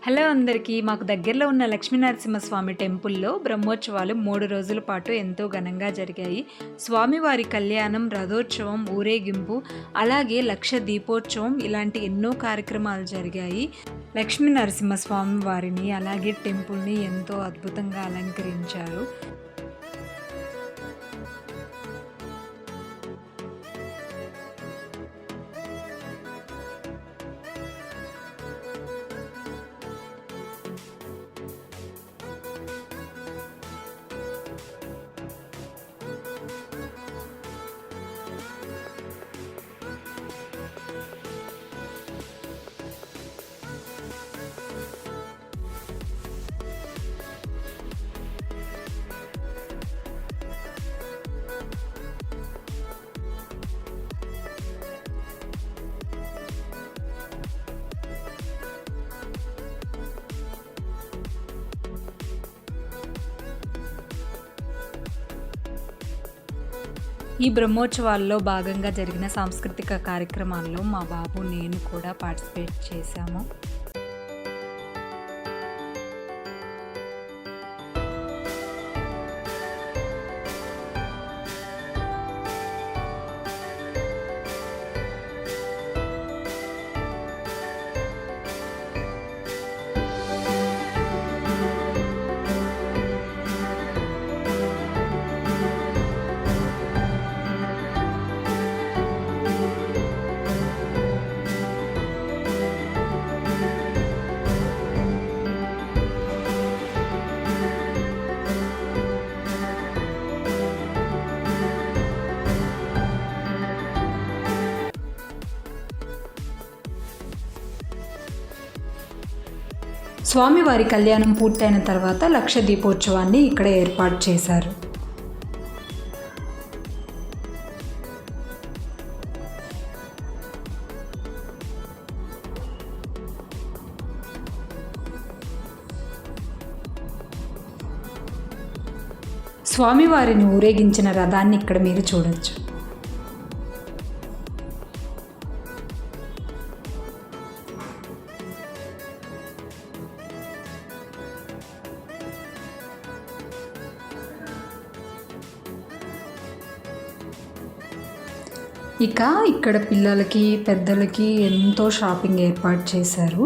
Hello అందరికీ. మాకు దగ్గరలో ఉన్న లక్ష్మీనరసింహస్వామి టెంపుల్లో బ్రహ్మోత్సవాలు 3 రోజుల పాటు ఎంతో ఘనంగా జరిగాయి. స్వామివారి కళ్యాణం, రథోత్సవం, ఊరేగింపు, అలాగే లక్ష దీపోత్సవం ఇలాంటి ఎన్నో కార్యక్రమాలు జరిగాయి. లక్ష్మీనరసింహస్వామి వారిని అలాగే టెంపుల్ని ఎంతో అద్భుతంగా అలంకరించారు. ఈ బ్రహ్మోత్సవాల్లో భాగంగా జరిగిన సాంస్కృతిక కార్యక్రమాల్లో మా బాబు, నేను కూడా పార్టిసిపేట్ చేశాము. స్వామివారి కళ్యాణం పూర్తయిన తర్వాత లక్ష దీపోత్సవాన్ని ఇక్కడ ఏర్పాటు చేశారు. స్వామివారిని ఊరేగించిన రథాన్ని ఇక్కడ మీరు చూడొచ్చు. ఇక్కడ పిల్లలకి, పెద్దలకి ఎంతో షాపింగ్ ఏర్పాటు చేశారు.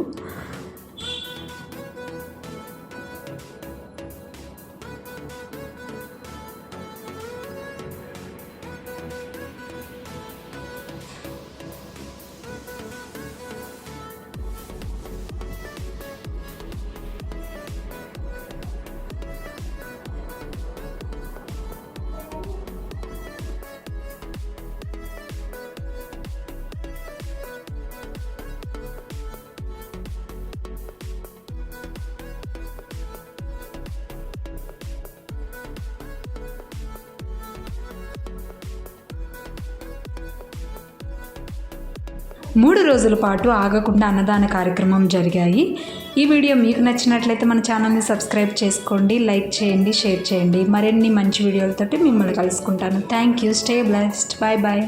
మూడు రోజుల పాటు ఆగకుండా అన్నదాన కార్యక్రమం జరిగాయి. ఈ వీడియో మీకు నచ్చినట్లయితే మన ఛానల్ని సబ్స్క్రైబ్ చేసుకోండి, లైక్ చేయండి, షేర్ చేయండి. మరిన్ని మంచి వీడియోలతోటి మిమ్మల్ని కలుసుకుంటాను. Thank you. Stay blessed. Bye bye.